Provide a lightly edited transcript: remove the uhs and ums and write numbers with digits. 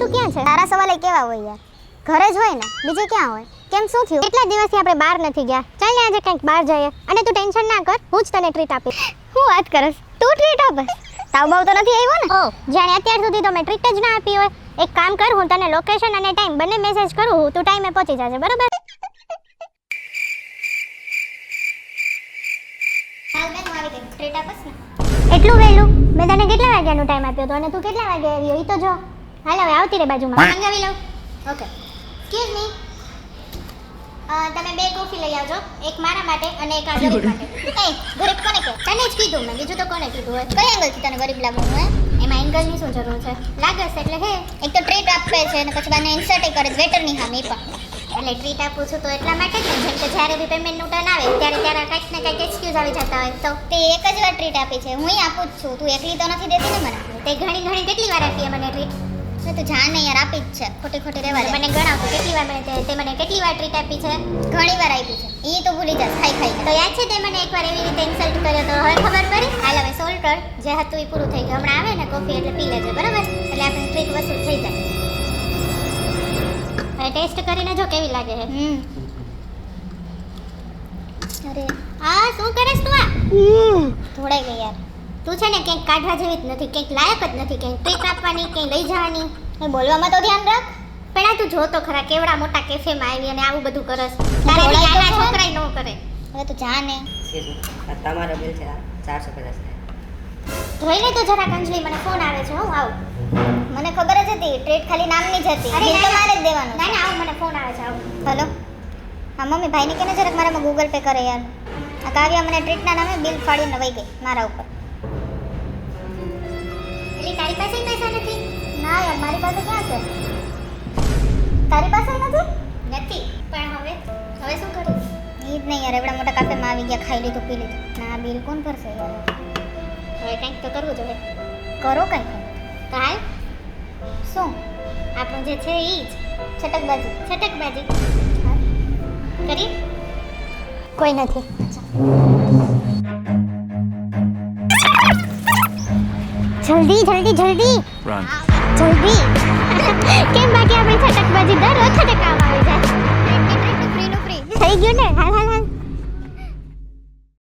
તું ક્યાં છે? તારા સવાલ કેવા હોય યાર? ઘરે જ હોય ને, બીજે ક્યાં હોય? કેમ શું થયું? કેટલા દિવસથી આપણે બહાર નથી ગયા. ચાલ ને આજે કંઈક બહાર જઈએ. અને તું ટેન્શન ના કર, હું જ તને ટ્રીટ આપીશ. હું વાત કરસ? તું ટ્રીટ આપસ? તાવ બાવ તો નથી આવ્યો ને? ઓ, જાણે અત્યાર સુધી તો મેં ટ્રીટ જ ના આપી હોય. એક કામ કર, હું તને લોકેશન અને ટાઈમ બંને મેસેજ કરું, તું ટાઈમે પહોંચી જાજે, બરાબર? હાલ મેં આવી ગઈ, ટ્રીટ આપસ ને. એટલું વહેલું? મેં તને કેટલા વાગ્યાનો ટાઈમ આપ્યો હતો અને તું કેટલા વાગે આવ્યો એ તો જો. હાલ હવે આવતી રે બાજુમાં. મંગાવી લઉં. ઓકે. Excuse me. તમે 2 કોફી લઈ આવજો, એક મારા માટે અને એક આ ગરીબ માટે. એ ગરીબ કોને કહે? તને જ કીધું મેં, બીજું તો કોને કીધું હોય? કઈ એંગલથી તને ગરીબ લાગવું હે? એમાં એંગલની શું જરૂર છે? લાગસ એટલે હે. એક તો ટ્રીટ આપે છે અને પછી બાને ઇન્સર્ટ કરે વેટરની સામે પણ. એટલે ટ્રીટ આપું છું તો એટલા માટે જ ને, જેમ કે જ્યારે બી પેમેન્ટનું ટર્ન આવે ત્યારે કંઈક ને કંઈક એક્સક્યુઝ આવી જતા હોય તો તે એક જ વાર ટ્રીટ આપી છે. હું આપું જ છું, તું એકલી તો નથી દેતી ને મને. તે ઘણી કેટલી વાર આપી મને ટ્રીટ? તું જાને યાર, આપી જ છે, ખોટી રહેવા દે. મને ગણાવ કેટલી વાર તે મને કેટલી વાર ટ્રીટ આપી છે? ઘણી વાર આપી છે, એ તો ભૂલી જા ખાઈ તો યાદ છે તે મને એકવાર એવી રીતે ઇન્સલ્ટ કર્યો તો હવે ખબર પડી. હાલ હવે સોલ્વ કર, જે હતું એ પૂરું થઈ ગયું. હમણાં આવે ને કોફી એટલે પી લેજે, બરાબર? એટલે આપણે ટ્રીટ વસૂલ થઈ જાય. હવે ટેસ્ટ કરીને જો કેવી લાગે છે. અરે આ શું કરેસ તું? આ થોડાઈ ગઈ યાર. તું છે ને કંઈક કાઢવા જેવી જ નથી, કંઈક લાયક જ નથી, કંઈક ટ્રીટ આપવાની, કંઈ લઈ જવાની. એ બોલવામાં તો ધ્યાન રાખ. પણ તું જો તો ખરા કેવડા મોટા કેફેમાં આવી અને આવું બધું કરસ. તારા નાના છોકરાય ન કરે. હવે તું જા ને. તમારો બિલ છે 450. જોઈ લે તો જરા અંજલિ, મને ફોન આવે છે. હું આવું. મને ખબર જ હતી, ટ્રીટ ખાલી નામની જ હતી. બિલ તો મારે જ દેવાનું. ના ના, આવું, મને ફોન આવે છે. આવું. હેલો. હા મમ્મી, ભાઈને કેને જરાક મારામાં ગૂગલ પે કરે યાર. આ કાવ્યા મને ટ્રીટના નામે બિલ ફાડીને વઈ ગઈ મારા ઉપર. એટલે તારી પાસે પૈસા નથી? ના યાર, મારી પાસે ક્યાં છે? તારી પાસે નથી? નથી. પણ હવે શું કરીશ? ઈ જ નહીં યાર, એવડા મોટા કાફેમાં આવી ગયા, ખાઈ લીધું, પી લીધું. ના, બિલ કોણ ભરશે યાર? હવે કંઈક તો કરવું જોઈએ. કરો કંઈક. કાલ શું? આપણું જે છે ઈ જ છટકબાજી. હા કરી. કોઈ નથી. જલ્દી જલ્દી કેમ બાકી આપણી છટકબાજી દર વખતે કામ આવી જાય. ફ્રી થઈ ગયું ને. હાલ